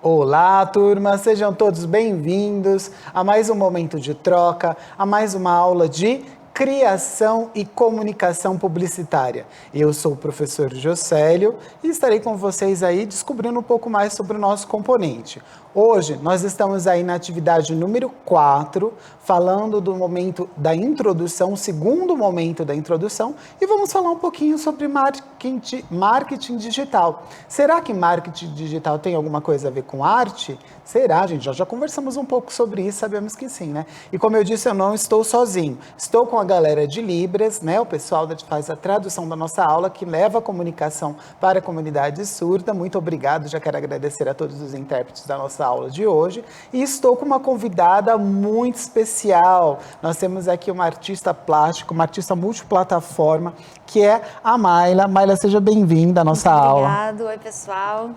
Olá, turma! Sejam todos bem-vindos a mais um momento de troca, a mais uma aula de criação e comunicação publicitária. Eu sou o professor Jocélio e estarei com vocês aí descobrindo um pouco mais sobre o nosso componente. Hoje nós estamos aí na atividade número 4, falando do momento da introdução, o segundo momento da introdução, e vamos falar um pouquinho sobre marketing digital. Será que marketing digital tem alguma coisa a ver com arte? Será, gente? Já conversamos um pouco sobre isso, sabemos que sim, né? E como eu disse, eu não estou sozinho. Estou com a galera de Libras, né? O pessoal que faz a tradução da nossa aula, que leva a comunicação para a comunidade surda. Muito obrigado, já quero agradecer a todos os intérpretes da nossa aula de hoje. E estou com uma convidada muito especial. Nós temos aqui uma artista plástica, uma artista multiplataforma, que é a Mayla. Mayla, seja bem-vinda à nossa aula. Obrigado. Oi, pessoal.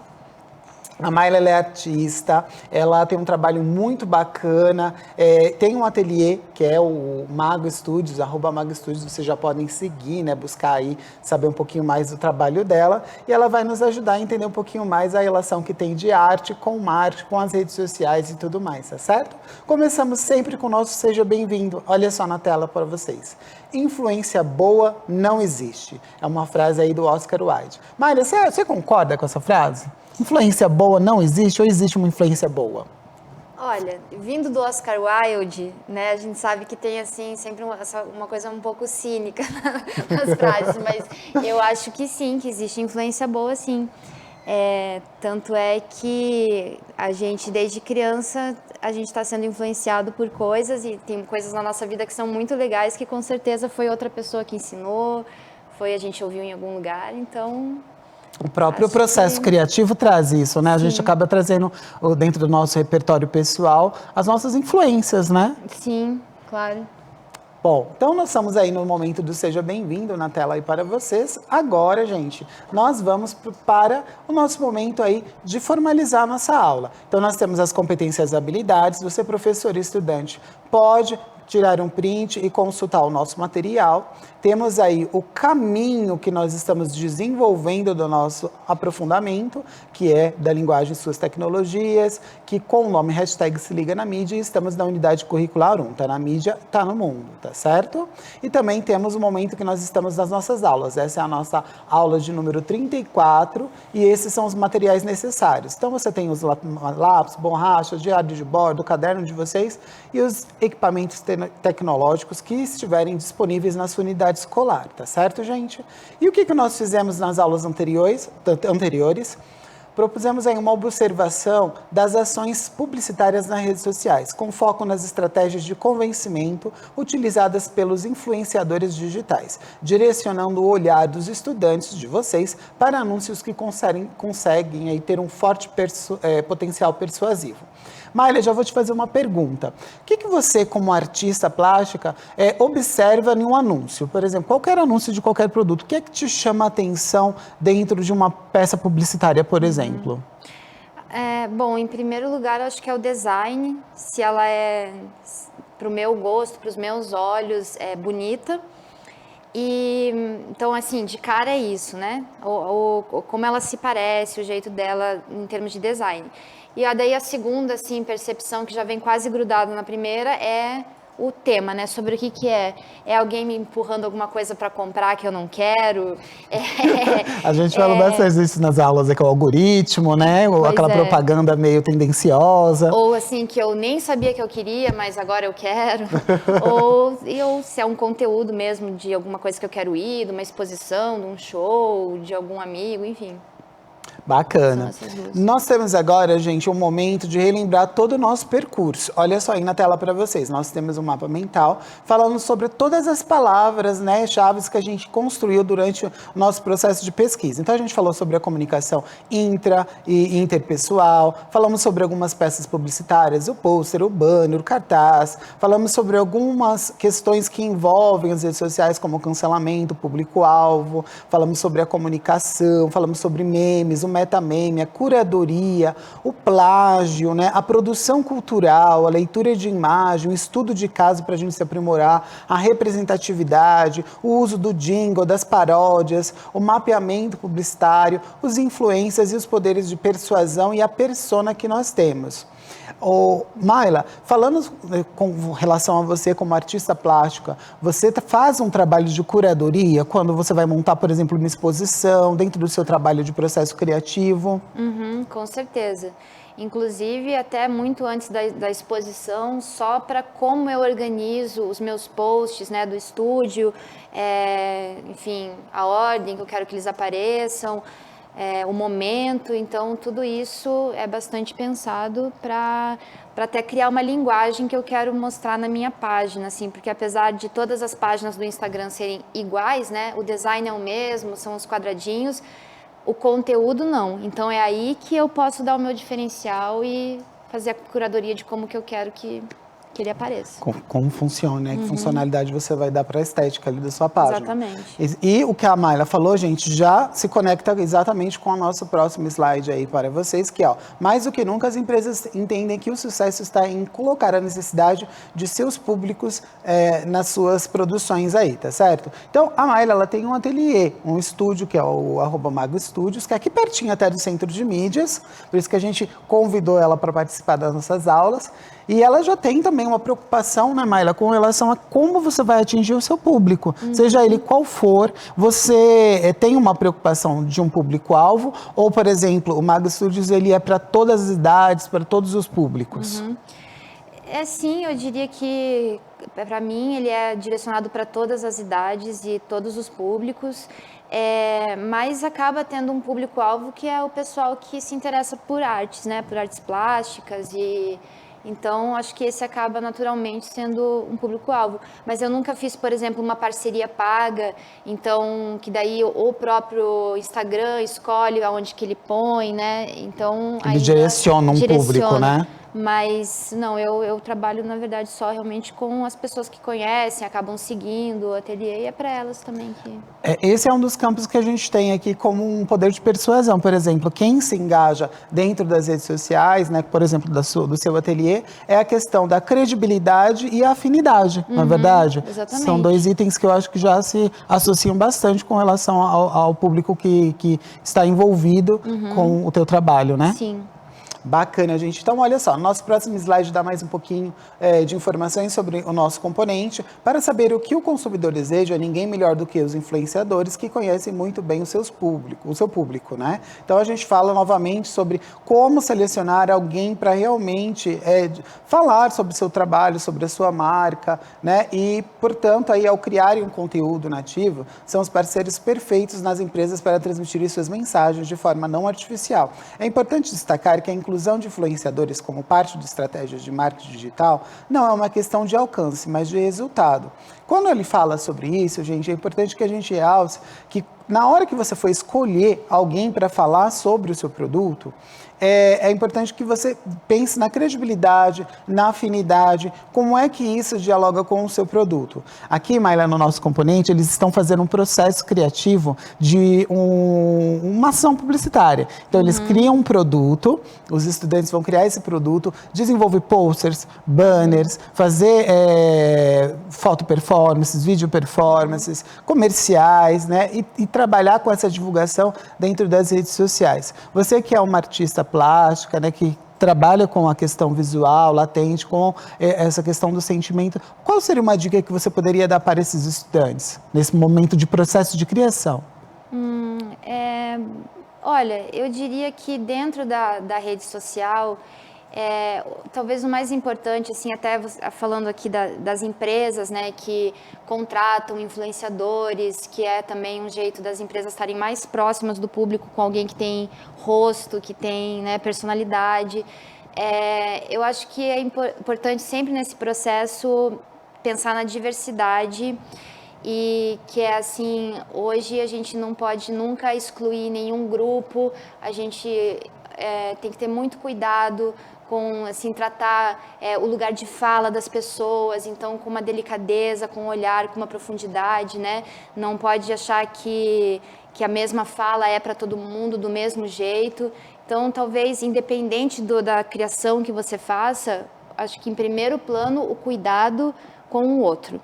A Mayla, ela é artista, ela tem um trabalho muito bacana, tem um ateliê que é o Mago Studios, @Mago Studios, vocês já podem seguir, né, buscar aí, saber um pouquinho mais do trabalho dela, e ela vai nos ajudar a entender um pouquinho mais a relação que tem de arte, com as redes sociais e tudo mais, tá certo? Começamos sempre com o nosso Seja Bem-vindo, olha só na tela para vocês. Influência boa não existe, é uma frase aí do Oscar Wilde. Mayla, você concorda com essa frase? Influência boa não existe ou existe uma influência boa? Olha, vindo do Oscar Wilde, né, a gente sabe que tem assim sempre uma coisa um pouco cínica nas frases, mas eu acho que sim, que existe influência boa, sim. Tanto é que a gente, desde criança, a gente está sendo influenciado por coisas e tem coisas na nossa vida que são muito legais que com certeza foi outra pessoa que ensinou, a gente ouviu em algum lugar, então... O próprio processo criativo traz isso, né? A gente acaba trazendo dentro do nosso repertório pessoal as nossas influências, né? Sim, claro. Bom, então nós estamos aí no momento do Seja Bem-vindo na tela aí para vocês. Agora, gente, nós vamos para o nosso momento aí de formalizar a nossa aula. Então nós temos as competências e habilidades. Você, professor e estudante, pode tirar um print e consultar o nosso material. Temos aí o caminho que nós estamos desenvolvendo do nosso aprofundamento, que é da linguagem e suas tecnologias, que com o nome hashtag Se Liga na Mídia, estamos na unidade curricular 1, tá na mídia, tá no mundo, tá certo? E também temos o momento que nós estamos nas nossas aulas, essa é a nossa aula de número 34, e esses são os materiais necessários. Então você tem os lápis, borracha, diário de bordo, o caderno de vocês e os equipamentos tecnológicos que estiverem disponíveis na sua unidade escolar, tá certo, gente? E o que nós fizemos nas aulas anteriores? Propusemos aí uma observação das ações publicitárias nas redes sociais, com foco nas estratégias de convencimento utilizadas pelos influenciadores digitais, direcionando o olhar dos estudantes de vocês para anúncios que conseguem aí ter um forte potencial persuasivo. Mayla, já vou te fazer uma pergunta. O que você, como artista plástica, observa em um anúncio? Por exemplo, qualquer anúncio de qualquer produto, o que é que te chama a atenção dentro de uma peça publicitária, por exemplo? Bom, em primeiro lugar, eu acho que é o design. Se ela é, para o meu gosto, para os meus olhos, é bonita. E, então, assim, de cara é isso, né? Como ela se parece, o jeito dela em termos de design. E daí a segunda, assim, percepção que já vem quase grudada na primeira é o tema, né? Sobre o que é. É alguém me empurrando alguma coisa para comprar que eu não quero? A gente fala bastante isso nas aulas, com o algoritmo, né? Ou aquela propaganda meio tendenciosa. Ou assim, que eu nem sabia que eu queria, mas agora eu quero. ou se é um conteúdo mesmo de alguma coisa que eu quero ir, de uma exposição, de um show, de algum amigo, enfim. Bacana. Nós temos agora, gente, um momento de relembrar todo o nosso percurso. Olha só aí na tela para vocês. Nós temos um mapa mental falando sobre todas as palavras, né, chaves que a gente construiu durante o nosso processo de pesquisa. Então, a gente falou sobre a comunicação intra e interpessoal, falamos sobre algumas peças publicitárias, o pôster, o banner, o cartaz, falamos sobre algumas questões que envolvem as redes sociais, como o cancelamento, o público-alvo, falamos sobre a comunicação, falamos sobre memes, o metameme, a curadoria, o plágio, né, a produção cultural, a leitura de imagem, o estudo de caso para a gente se aprimorar, a representatividade, o uso do jingle, das paródias, o mapeamento publicitário, os influências e os poderes de persuasão e a persona que nós temos. Mayla, falando com relação a você como artista plástica, você faz um trabalho de curadoria quando você vai montar, por exemplo, uma exposição dentro do seu trabalho de processo criativo? Com certeza. Inclusive, até muito antes da exposição, só para como eu organizo os meus posts, né, do estúdio, enfim, a ordem que eu quero que eles apareçam, o momento, então tudo isso é bastante pensado para até criar uma linguagem que eu quero mostrar na minha página, assim, porque apesar de todas as páginas do Instagram serem iguais, né, o design é o mesmo, são os quadradinhos, o conteúdo não. Então é aí que eu posso dar o meu diferencial e fazer a curadoria de como que eu quero que ele apareça. Como funciona, né? Que funcionalidade você vai dar para a estética ali da sua página. Exatamente. E o que a Mayla falou, gente, já se conecta exatamente com o nosso próximo slide aí para vocês, que ó, mais do que nunca as empresas entendem que o sucesso está em colocar a necessidade de seus públicos nas suas produções aí, tá certo? Então, a Mayla, ela tem um ateliê, um estúdio, que é o @Mago Studios, que é aqui pertinho até do Centro de Mídias, por isso que a gente convidou ela para participar das nossas aulas. E ela já tem também uma preocupação, né, Mayla, com relação a como você vai atingir o seu público. Seja ele qual for, você tem uma preocupação de um público-alvo? Ou, por exemplo, o Mago Studios, ele é para todas as idades, para todos os públicos? Sim, eu diria que, para mim, ele é direcionado para todas as idades e todos os públicos, mas acaba tendo um público-alvo que é o pessoal que se interessa por artes, né, por artes plásticas Então, acho que esse acaba naturalmente sendo um público-alvo. Mas eu nunca fiz, por exemplo, uma parceria paga, então, que daí o próprio Instagram escolhe aonde que ele põe, né? Então, ele direciona um público, né? Mas, não, eu trabalho, na verdade, só realmente com as pessoas que conhecem, acabam seguindo o ateliê, e é para elas também que... Esse é um dos campos que a gente tem aqui como um poder de persuasão. Por exemplo, quem se engaja dentro das redes sociais, né, por exemplo, do seu ateliê, é a questão da credibilidade e a afinidade, não é verdade? Exatamente. São dois itens que eu acho que já se associam bastante com relação ao público que está envolvido com o teu trabalho, né? Sim. Bacana, gente. Então, olha só, no nosso próximo slide dá mais um pouquinho de informações sobre o nosso componente. Para saber o que o consumidor deseja, ninguém melhor do que os influenciadores que conhecem muito bem o seu público, né? Então, a gente fala novamente sobre como selecionar alguém para realmente falar sobre o seu trabalho, sobre a sua marca, né? E, portanto, aí, ao criarem um conteúdo nativo, são os parceiros perfeitos nas empresas para transmitir suas mensagens de forma não artificial. É importante destacar que a inclusão de influenciadores como parte de estratégias de marketing digital não é uma questão de alcance, mas de resultado. Quando ele fala sobre isso, gente, é importante que a gente realce que na hora que você for escolher alguém para falar sobre o seu produto, é importante que você pense na credibilidade, na afinidade, como é que isso dialoga com o seu produto. Aqui, Mayla, no nosso componente, eles estão fazendo um processo criativo de uma ação publicitária. Então, eles criam um produto, os estudantes vão criar esse produto, desenvolver posters, banners, fazer foto performances, vídeo performances, comerciais, né? E trabalhar com essa divulgação dentro das redes sociais. Você que é uma artista plástica, né, que trabalha com a questão visual, latente, com essa questão do sentimento, qual seria uma dica que você poderia dar para esses estudantes, nesse momento de processo de criação? Olha, eu diria que dentro da rede social, talvez o mais importante, assim, até falando aqui das empresas, né, que contratam influenciadores, que é também um jeito das empresas estarem mais próximas do público, com alguém que tem rosto, que tem, né, personalidade. Eu acho que é importante sempre nesse processo pensar na diversidade e que é assim, hoje a gente não pode nunca excluir nenhum grupo, a gente tem que ter muito cuidado com, assim, tratar o lugar de fala das pessoas, então com uma delicadeza, com um olhar, com uma profundidade, né? Não pode achar que que a mesma fala é para todo mundo do mesmo jeito. Então, talvez, independente da criação que você faça, acho que em primeiro plano o cuidado com o outro,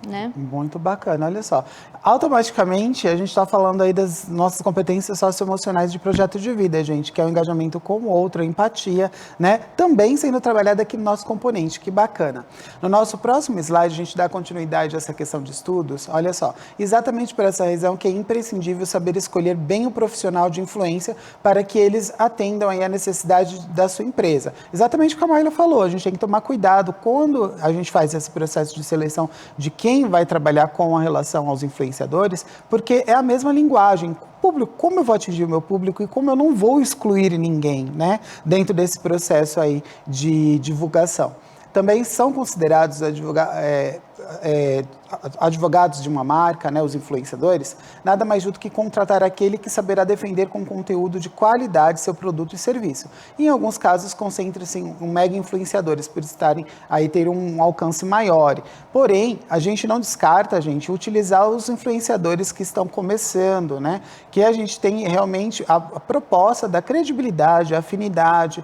né? Muito bacana, olha só. Automaticamente, a gente está falando aí das nossas competências socioemocionais de projeto de vida, gente, que é o engajamento com o outro, a empatia, né? Também sendo trabalhada aqui no nosso componente, que bacana. No nosso próximo slide, a gente dá continuidade a essa questão de estudos, olha só. Exatamente por essa razão que é imprescindível saber escolher bem o profissional de influência para que eles atendam aí a necessidade da sua empresa. Exatamente o que a Maíla falou, a gente tem que tomar cuidado quando a gente faz esse processo de seleção de quem vai trabalhar com a relação aos influenciadores, porque é a mesma linguagem. Público, como eu vou atingir o meu público e como eu não vou excluir ninguém, né, dentro desse processo aí de divulgação. Também são considerados advogados de uma marca, né, os influenciadores, nada mais justo que contratar aquele que saberá defender com conteúdo de qualidade seu produto e serviço. E, em alguns casos, concentra-se em mega influenciadores, por estarem aí ter um alcance maior. Porém, a gente não descarta, utilizar os influenciadores que estão começando, né, que a gente tem realmente a proposta da credibilidade, a afinidade,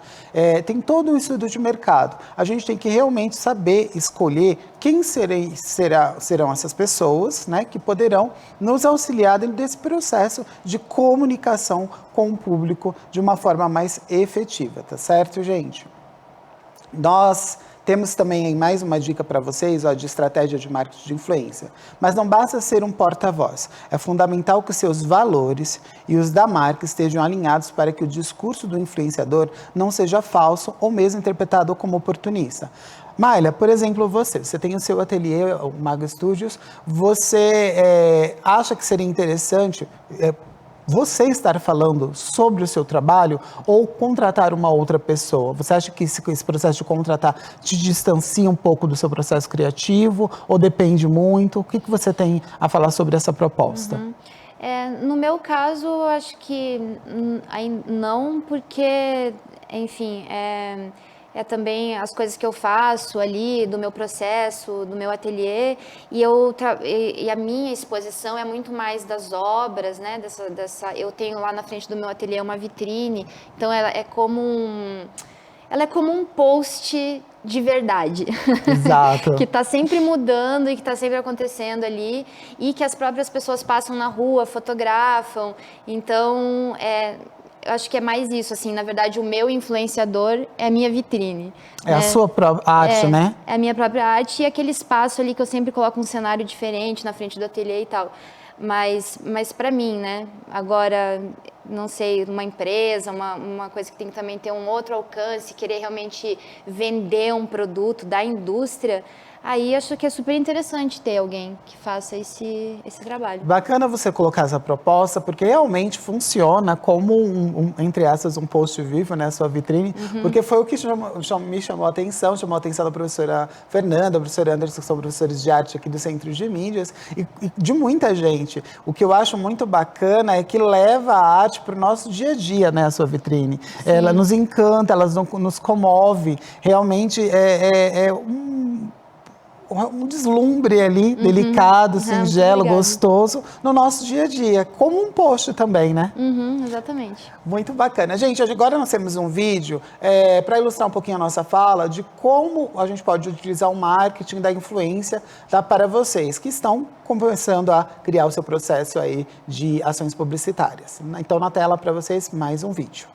tem todo um estudo de mercado. A gente tem que realmente saber escolher quem serão essas pessoas, né, que poderão nos auxiliar dentro desse processo de comunicação com o público de uma forma mais efetiva, tá certo, gente? Nós temos também mais uma dica para vocês, de estratégia de marketing de influência. Mas não basta ser um porta-voz. É fundamental que os seus valores e os da marca estejam alinhados para que o discurso do influenciador não seja falso ou mesmo interpretado como oportunista. Maíla, por exemplo, você tem o seu ateliê, o Maga Studios, você acha que seria interessante você estar falando sobre o seu trabalho ou contratar uma outra pessoa? Você acha que esse processo de contratar te distancia um pouco do seu processo criativo ou depende muito? O que você tem a falar sobre essa proposta? No meu caso, eu acho que não, porque, enfim, também as coisas que eu faço ali, do meu processo, do meu ateliê, e a minha exposição é muito mais das obras, né? Eu tenho lá na frente do meu ateliê uma vitrine, então ela é como um post de verdade. Exato. Que está sempre mudando e que está sempre acontecendo ali, e que as próprias pessoas passam na rua, fotografam. Então, eu acho que é mais isso, assim, na verdade o meu influenciador é a minha vitrine. É a sua própria arte, né? É a minha própria arte e aquele espaço ali que eu sempre coloco um cenário diferente na frente do ateliê e tal. Mas para mim, né? Agora, não sei, uma empresa, uma coisa que tem que também ter um outro alcance, querer realmente vender um produto da indústria, aí acho que é super interessante ter alguém que faça esse trabalho. Bacana você colocar essa proposta, porque realmente funciona como entre aspas, um post vivo, né, sua vitrine, porque foi o que me chamou a atenção da professora Fernanda, a professora Anderson, que são professores de arte aqui do Centro de Mídias, e de muita gente. O que eu acho muito bacana é que leva a arte para o nosso dia a dia, né, a sua vitrine. Sim. Ela nos encanta, ela nos comove, realmente um deslumbre ali, delicado, singelo, gostoso, no nosso dia a dia, como um post também, né? Exatamente. Muito bacana. Gente, agora nós temos um vídeo para ilustrar um pouquinho a nossa fala de como a gente pode utilizar o marketing da influência para vocês que estão começando a criar o seu processo aí de ações publicitárias. Então, na tela para vocês, mais um vídeo.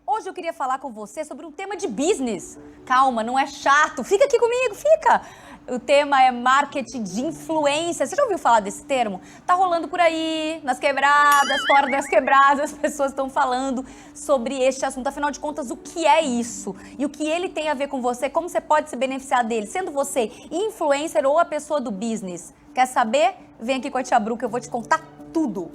Hoje eu queria falar com você sobre um tema de business. Calma, não é chato. Fica aqui comigo, fica! O tema é marketing de influência. Você já ouviu falar desse termo? Tá rolando por aí, nas quebradas, fora das quebradas, as pessoas estão falando sobre este assunto. Afinal de contas, o que é isso? E o que ele tem a ver com você? Como você pode se beneficiar dele? Sendo você influencer ou a pessoa do business? Quer saber? Vem aqui com a Tia Bru que eu vou te contar tudo.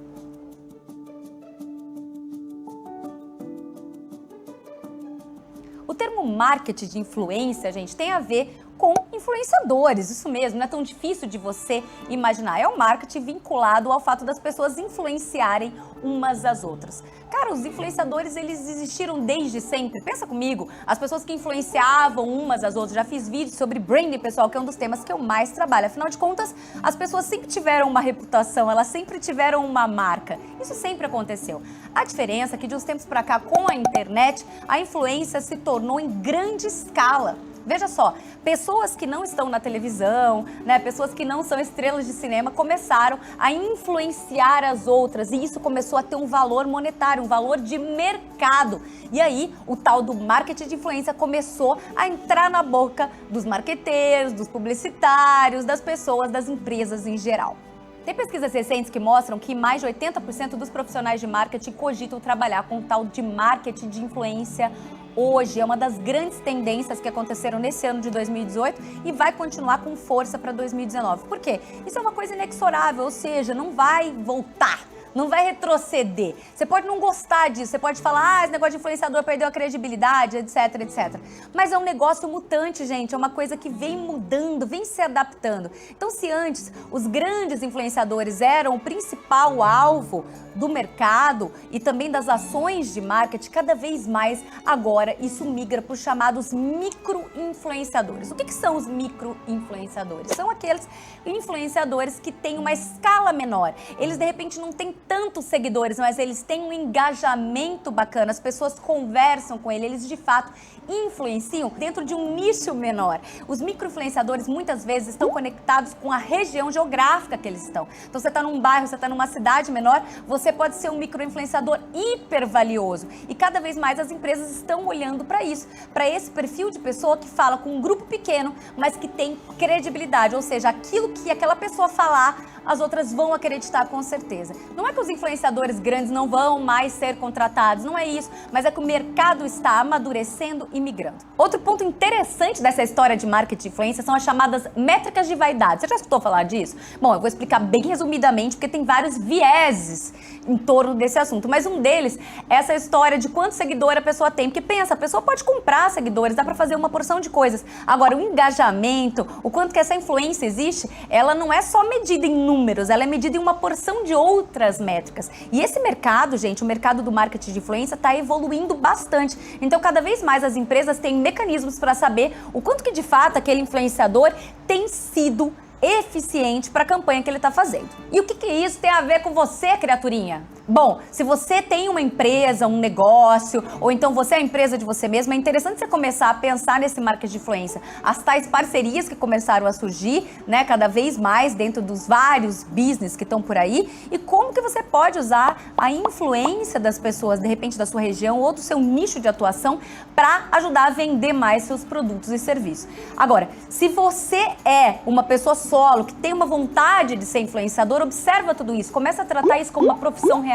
O termo marketing de influência, gente, tem a ver com influenciadores, isso mesmo, não é tão difícil de você imaginar. É o marketing vinculado ao fato das pessoas influenciarem umas às outras. Cara, os influenciadores, eles existiram desde sempre. Pensa comigo, as pessoas que influenciavam umas às outras. Já fiz vídeos sobre branding, pessoal, que é um dos temas que eu mais trabalho. Afinal de contas, as pessoas sempre tiveram uma reputação, elas sempre tiveram uma marca. Isso sempre aconteceu. A diferença é que de uns tempos pra cá, com a internet, a influência se tornou em grande escala. Veja só, pessoas que não estão na televisão, né, pessoas que não são estrelas de cinema, começaram a influenciar as outras e isso começou a ter um valor monetário, um valor de mercado. E aí, o tal do marketing de influência começou a entrar na boca dos marqueteiros, dos publicitários, das pessoas, das empresas em geral. Tem pesquisas recentes que mostram que mais de 80% dos profissionais de marketing cogitam trabalhar com o tal de marketing de influência hoje. É uma das grandes tendências que aconteceram nesse ano de 2018 e vai continuar com força para 2019. Por quê? Isso é uma coisa inexorável, ou seja, não vai voltar. Não vai retroceder. Você pode não gostar disso, você pode falar, esse negócio de influenciador perdeu a credibilidade, etc, etc. Mas é um negócio mutante, gente, é uma coisa que vem mudando, vem se adaptando. Então, se antes os grandes influenciadores eram o principal alvo do mercado e também das ações de marketing, cada vez mais agora isso migra para os chamados micro-influenciadores. O que são os micro-influenciadores? São aqueles influenciadores que têm uma escala menor. Eles, de repente, não têm tantos seguidores, mas eles têm um engajamento bacana, as pessoas conversam com eles de fato influenciam dentro de um nicho menor. Os micro-influenciadores muitas vezes estão conectados com a região geográfica que eles estão. Então você está num bairro, você está numa cidade menor, você pode ser um micro-influenciador hiper valioso. E cada vez mais as empresas estão olhando para isso, para esse perfil de pessoa que fala com um grupo pequeno, mas que tem credibilidade, ou seja, aquilo que aquela pessoa falar, as outras vão acreditar com certeza. Não é que os influenciadores grandes não vão mais ser contratados, não é isso, mas é que o mercado está amadurecendo e migrando. Outro ponto interessante dessa história de marketing de influência são as chamadas métricas de vaidade. Você já escutou falar disso? Bom, eu vou explicar bem resumidamente, porque tem vários vieses em torno desse assunto, mas um deles é essa história de quanto seguidor a pessoa tem, porque pensa, a pessoa pode comprar seguidores, dá pra fazer uma porção de coisas. Agora, o engajamento, o quanto que essa influência existe, ela não é só medida em números, ela é medida em uma porção de outras métricas. E esse mercado, gente, o mercado do marketing de influência está evoluindo bastante. Então, cada vez mais as empresas têm mecanismos para saber o quanto que de fato aquele influenciador tem sido eficiente para a campanha que ele está fazendo. E o que isso tem a ver com você, criaturinha? Bom, se você tem uma empresa, um negócio, ou então você é a empresa de você mesmo, é interessante você começar a pensar nesse marketing de influência. As tais parcerias que começaram a surgir, né, cada vez mais dentro dos vários business que estão por aí, e como que você pode usar a influência das pessoas, de repente da sua região ou do seu nicho de atuação, para ajudar a vender mais seus produtos e serviços. Agora, se você é uma pessoa solo, que tem uma vontade de ser influenciador, observa tudo isso, começa a tratar isso como uma profissão real.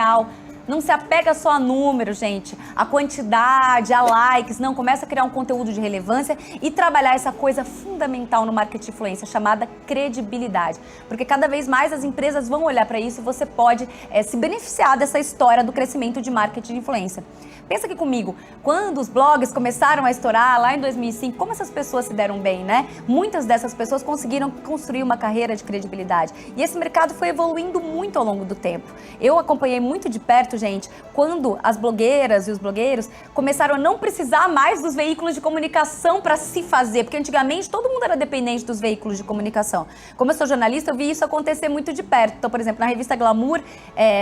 Não se apega só a números, gente, a quantidade, a likes, não, começa a criar um conteúdo de relevância e trabalhar essa coisa fundamental no marketing de influência, chamada credibilidade. Porque cada vez mais as empresas vão olhar para isso e você pode se beneficiar dessa história do crescimento de marketing de influência. Pensa aqui comigo, quando os blogs começaram a estourar lá em 2005, como essas pessoas se deram bem, né? Muitas dessas pessoas conseguiram construir uma carreira de credibilidade. E esse mercado foi evoluindo muito ao longo do tempo. Eu acompanhei muito de perto, gente, quando as blogueiras e os blogueiros começaram a não precisar mais dos veículos de comunicação para se fazer, porque antigamente todo mundo era dependente dos veículos de comunicação. Como eu sou jornalista, eu vi isso acontecer muito de perto. Então, por exemplo, na revista Glamour,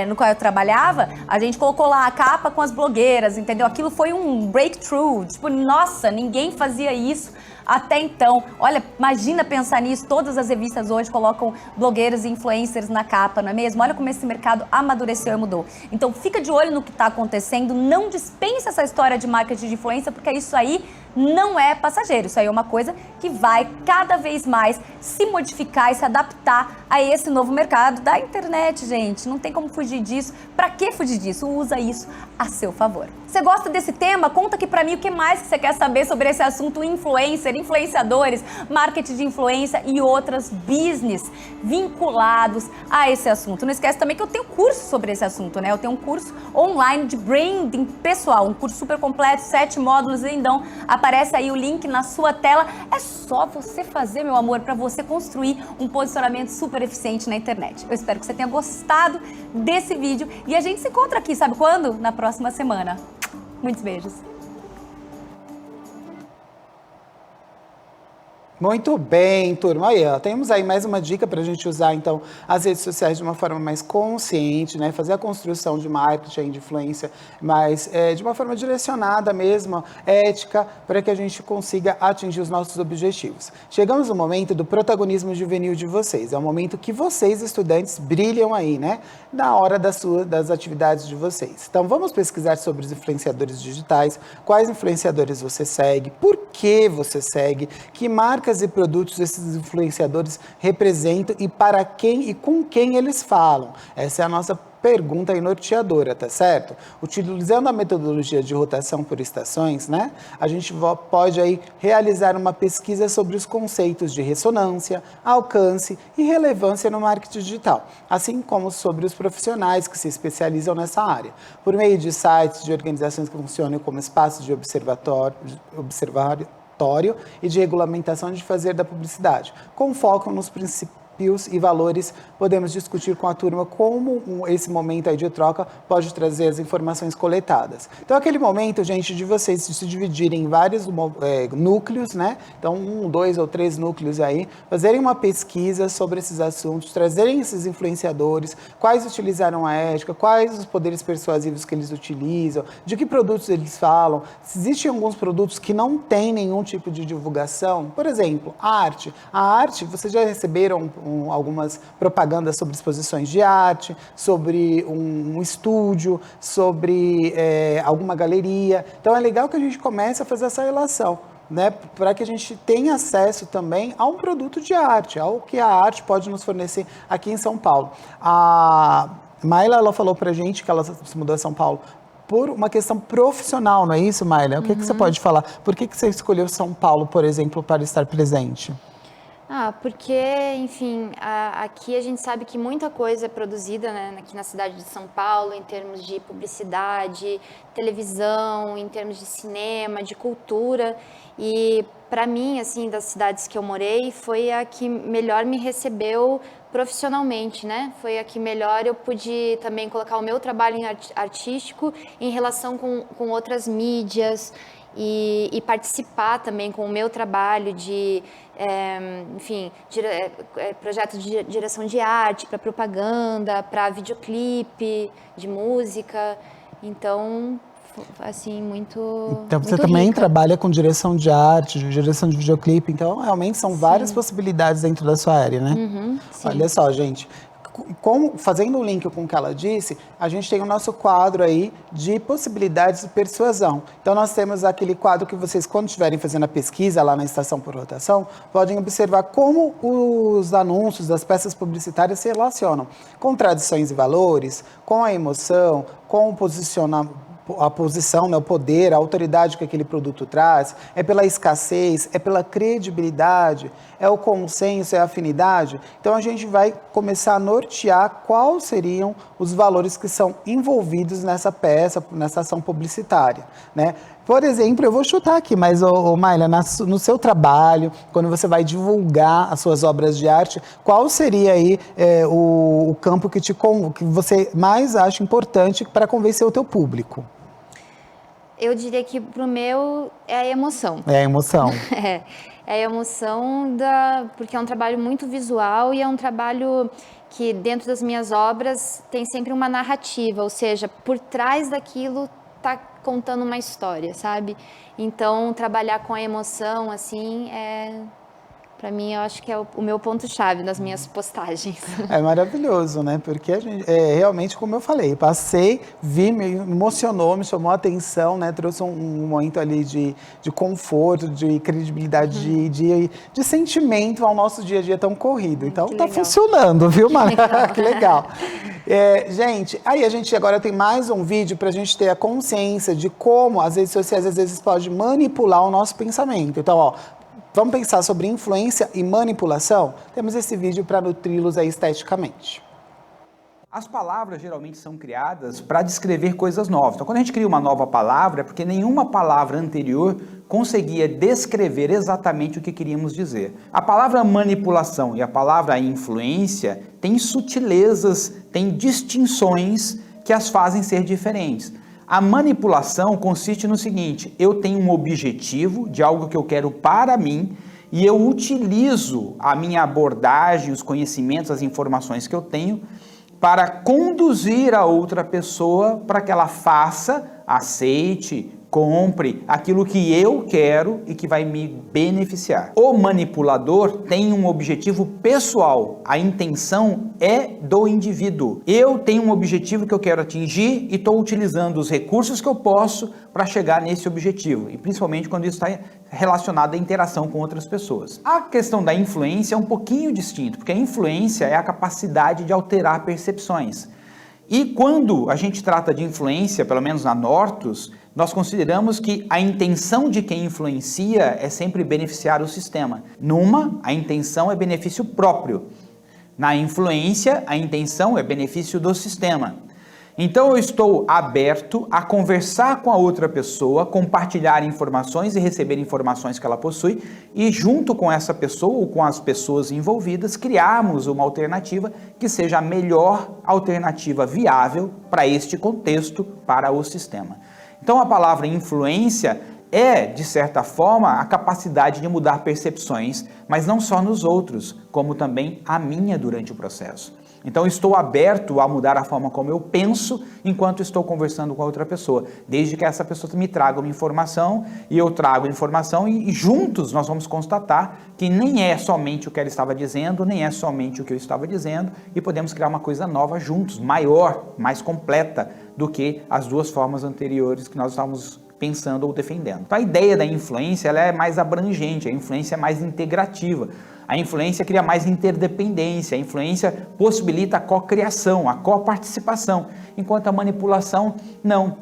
no qual eu trabalhava, a gente colocou lá a capa com as blogueiras, entendeu? Aquilo foi um breakthrough, tipo, nossa, ninguém fazia isso até então. Olha, imagina pensar nisso, todas as revistas hoje colocam blogueiros e influencers na capa, não é mesmo? Olha como esse mercado amadureceu e mudou. Então fica de olho no que está acontecendo, não dispensa essa história de marketing de influência, porque isso aí não é passageiro, isso aí é uma coisa que vai cada vez mais se modificar e se adaptar a esse novo mercado da internet, gente. Não tem como fugir disso. Pra que fugir disso? Usa isso a seu favor. Você gosta desse tema? Conta aqui pra mim o que mais que você quer saber sobre esse assunto influencer, influenciadores, marketing de influência e outras business vinculados a esse assunto. Não esquece também que eu tenho curso sobre esse assunto, né? Eu tenho um curso curso online de branding pessoal, um curso super completo, 7 módulos, lindão. Aparece aí o link na sua tela. É só você fazer, meu amor, para você construir um posicionamento super eficiente na internet. Eu espero que você tenha gostado desse vídeo e a gente se encontra aqui, sabe quando? Na próxima semana. Muitos beijos. Muito bem, turma. Aí, ó, temos aí mais uma dica para a gente usar, então, as redes sociais de uma forma mais consciente, né? Fazer a construção de marketing, de influência, mas de uma forma direcionada mesmo, ética, para que a gente consiga atingir os nossos objetivos. Chegamos no momento do protagonismo juvenil de vocês. É o momento que vocês, estudantes, brilham aí, né? Na hora das atividades de vocês. Então, vamos pesquisar sobre os influenciadores digitais, quais influenciadores você segue, por que você segue, que marcas e produtos esses influenciadores representam e para quem e com quem eles falam. Essa é a nossa pergunta aí norteadora, tá certo? Utilizando a metodologia de rotação por estações, né? A gente pode aí realizar uma pesquisa sobre os conceitos de ressonância, alcance e relevância no marketing digital, assim como sobre os profissionais que se especializam nessa área, por meio de sites de organizações que funcionam como espaços de observatório e de regulamentação de fazer da publicidade. Com foco nos princípios e valores, podemos discutir com a turma como esse momento aí de troca pode trazer as informações coletadas. Então, aquele momento, gente, de vocês se dividirem em vários núcleos, né? Então, 1, 2 ou 3 núcleos aí, fazerem uma pesquisa sobre esses assuntos, trazerem esses influenciadores, quais utilizaram a ética, quais os poderes persuasivos que eles utilizam, de que produtos eles falam, se existem alguns produtos que não têm nenhum tipo de divulgação, por exemplo, a arte. A arte, vocês já receberam algumas propagandas sobre exposições de arte, sobre um estúdio, sobre alguma galeria. Então é legal que a gente comece a fazer essa relação, né, para que a gente tenha acesso também a um produto de arte, ao que a arte pode nos fornecer aqui em São Paulo. A Mayla, ela falou para a gente que ela se mudou a São Paulo por uma questão profissional, não é isso, Mayla? O que você pode falar? Por que você escolheu São Paulo, por exemplo, para estar presente? Porque, enfim, aqui a gente sabe que muita coisa é produzida, né, aqui na cidade de São Paulo, em termos de publicidade, televisão, em termos de cinema, de cultura. E, para mim, assim, das cidades que eu morei, foi a que melhor me recebeu profissionalmente, né? Foi a que melhor eu pude também colocar o meu trabalho artístico em relação com outras mídias e participar também com o meu trabalho de... projetos de direção de arte, para propaganda, para videoclipe, de música. Então, assim, muito Então, você muito também rica. trabalha com direção de arte, direção de videoclipe. Então, realmente, são várias possibilidades dentro da sua área, né? Sim. Olha só, gente. Fazendo um link com o que ela disse, a gente tem o nosso quadro aí de possibilidades de persuasão. Então, nós temos aquele quadro que vocês, quando estiverem fazendo a pesquisa lá na estação por rotação, podem observar como os anúncios das peças publicitárias se relacionam com tradições e valores, com a emoção, com a posição, né, o poder, a autoridade que aquele produto traz, é pela escassez, é pela credibilidade, é o consenso, é a afinidade. Então, a gente vai começar a nortear quais seriam os valores que são envolvidos nessa peça, nessa ação publicitária, né? Por exemplo, eu vou chutar aqui, mas, Mayla, no seu trabalho, quando você vai divulgar as suas obras de arte, qual seria aí o campo que você mais acha importante para convencer o teu público? Eu diria que pro meu é a emoção. É a emoção. É a emoção porque é um trabalho muito visual e é um trabalho que dentro das minhas obras tem sempre uma narrativa, ou seja, por trás daquilo tá contando uma história, sabe? Então, trabalhar com a emoção, assim, para mim, eu acho que é o meu ponto-chave nas minhas postagens. É maravilhoso, né? Porque a gente, realmente, como eu falei, passei, vi, me emocionou, me chamou a atenção, né? Trouxe um momento ali de conforto, de credibilidade, de sentimento ao nosso dia a dia tão corrido. Então, tá funcionando, viu, Mara? Que legal. Gente, aí a gente agora tem mais um vídeo para a gente ter a consciência de como as redes sociais, às vezes, podem manipular o nosso pensamento. Então, ó, vamos pensar sobre influência e manipulação? Temos esse vídeo para nutri-los aí esteticamente. As palavras geralmente são criadas para descrever coisas novas. Então, quando a gente cria uma nova palavra, é porque nenhuma palavra anterior conseguia descrever exatamente o que queríamos dizer. A palavra manipulação e a palavra influência têm sutilezas, têm distinções que as fazem ser diferentes. A manipulação consiste no seguinte: eu tenho um objetivo de algo que eu quero para mim e eu utilizo a minha abordagem, os conhecimentos, as informações que eu tenho para conduzir a outra pessoa para que ela faça, aceite, compre aquilo que eu quero e que vai me beneficiar. O manipulador tem um objetivo pessoal, a intenção é do indivíduo. Eu tenho um objetivo que eu quero atingir e estou utilizando os recursos que eu posso para chegar nesse objetivo, e principalmente quando isso está relacionado à interação com outras pessoas. A questão da influência é um pouquinho distinto, porque a influência é a capacidade de alterar percepções. E quando a gente trata de influência, pelo menos na Nortus, nós consideramos que a intenção de quem influencia é sempre beneficiar o sistema. Numa, a intenção é benefício próprio. Na influência, a intenção é benefício do sistema. Então eu estou aberto a conversar com a outra pessoa, compartilhar informações e receber informações que ela possui e junto com essa pessoa ou com as pessoas envolvidas, criarmos uma alternativa que seja a melhor alternativa viável para este contexto, para o sistema. Então a palavra influência é, de certa forma, a capacidade de mudar percepções, mas não só nos outros, como também a minha durante o processo. Então estou aberto a mudar a forma como eu penso enquanto estou conversando com a outra pessoa, desde que essa pessoa me traga uma informação e eu trago a informação e juntos nós vamos constatar que nem é somente o que ela estava dizendo, nem é somente o que eu estava dizendo e podemos criar uma coisa nova juntos, maior, mais completa do que as duas formas anteriores que nós estávamos pensando ou defendendo. Então a ideia da influência ela é mais abrangente, a influência é mais integrativa. A influência cria mais interdependência, a influência possibilita a cocriação, a coparticipação, enquanto a manipulação não.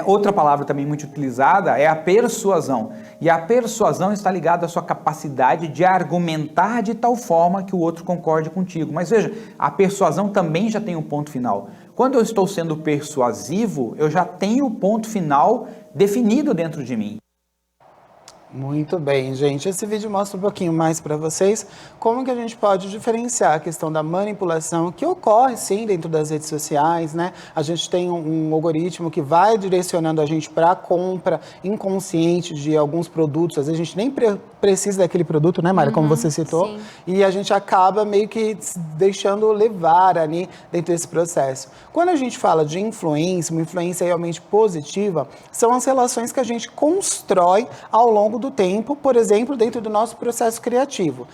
Outra palavra também muito utilizada é a persuasão, e a persuasão está ligada à sua capacidade de argumentar de tal forma que o outro concorde contigo. Mas veja, a persuasão também já tem um ponto final. Quando eu estou sendo persuasivo, eu já tenho o ponto final definido dentro de mim. Muito bem, gente. Esse vídeo mostra um pouquinho mais para vocês como que a gente pode diferenciar a questão da manipulação, que ocorre sim dentro das redes sociais, né? A gente tem um algoritmo que vai direcionando a gente para a compra inconsciente de alguns produtos. Às vezes a gente nem precisa daquele produto, né, Mara, como você citou, sim. E a gente acaba meio que deixando levar ali dentro desse processo. Quando a gente fala de influência, uma influência realmente positiva, são as relações que a gente constrói ao longo do tempo, por exemplo, dentro do nosso processo criativo.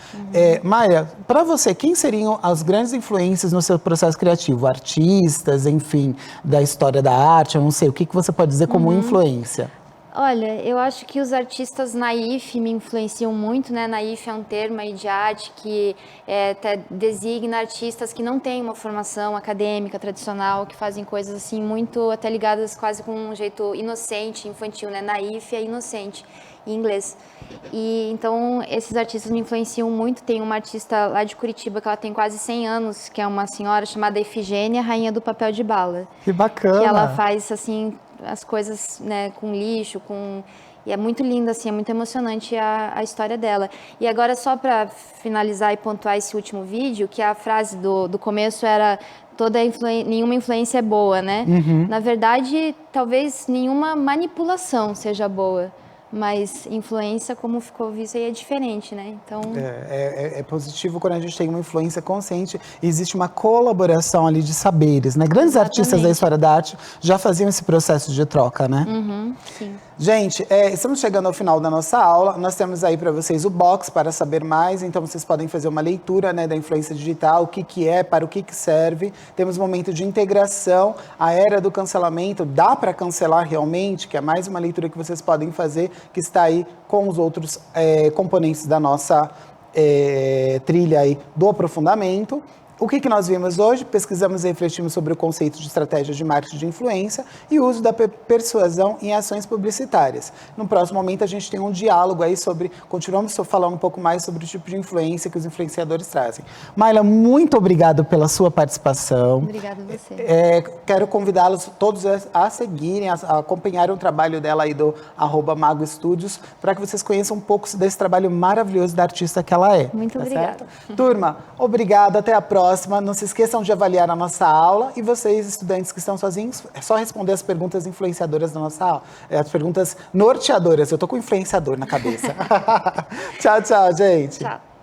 Maia, para você, quem seriam as grandes influências no seu processo criativo? Artistas, enfim, da história da arte, eu não sei, o que você pode dizer como influência? Olha, eu acho que os artistas naif me influenciam muito, né? Naif é um termo aí de arte que até designa artistas que não têm uma formação acadêmica tradicional, que fazem coisas assim muito até ligadas quase com um jeito inocente, infantil, né? Naif é inocente em inglês. E então esses artistas me influenciam muito. Tem uma artista lá de Curitiba que ela tem quase 100 anos, que é uma senhora chamada Efigênia, rainha do papel de bala. Que bacana! Que ela faz assim as coisas, né, com lixo, e é muito linda, assim, é muito emocionante a história dela. E agora, só para finalizar e pontuar esse último vídeo, que a frase do começo era nenhuma influência é boa, né? Na verdade, talvez nenhuma manipulação seja boa, mas influência, como ficou visto aí, é diferente, né? Então... É positivo quando a gente tem uma influência consciente e existe uma colaboração ali de saberes, né? Grandes artistas da história da arte já faziam esse processo de troca, né? Sim. Gente, estamos chegando ao final da nossa aula. Nós temos aí para vocês o box para saber mais. Então, vocês podem fazer uma leitura, né, da influência digital, o que é, para o que serve. Temos um momento de integração, a era do cancelamento. Dá para cancelar realmente? Que é mais uma leitura que vocês podem fazer, que está aí com os outros componentes da nossa trilha aí do aprofundamento. O que nós vimos hoje? Pesquisamos e refletimos sobre o conceito de estratégia de marketing de influência e o uso da persuasão em ações publicitárias. No próximo momento, a gente tem um diálogo aí sobre, continuamos falando um pouco mais sobre o tipo de influência que os influenciadores trazem. Mayla, muito obrigado pela sua participação. Obrigada a você. Quero convidá-los todos a seguirem, a acompanharem o trabalho dela aí do @Mago Studios, para que vocês conheçam um pouco desse trabalho maravilhoso da artista que ela é. Muito obrigada. Certo? Turma, obrigada, até a próxima. Não se esqueçam de avaliar a nossa aula e vocês, estudantes que estão sozinhos, é só responder as perguntas influenciadoras da nossa aula. As perguntas norteadoras. Eu tô com influenciador na cabeça. Tchau, tchau, gente. Tchau.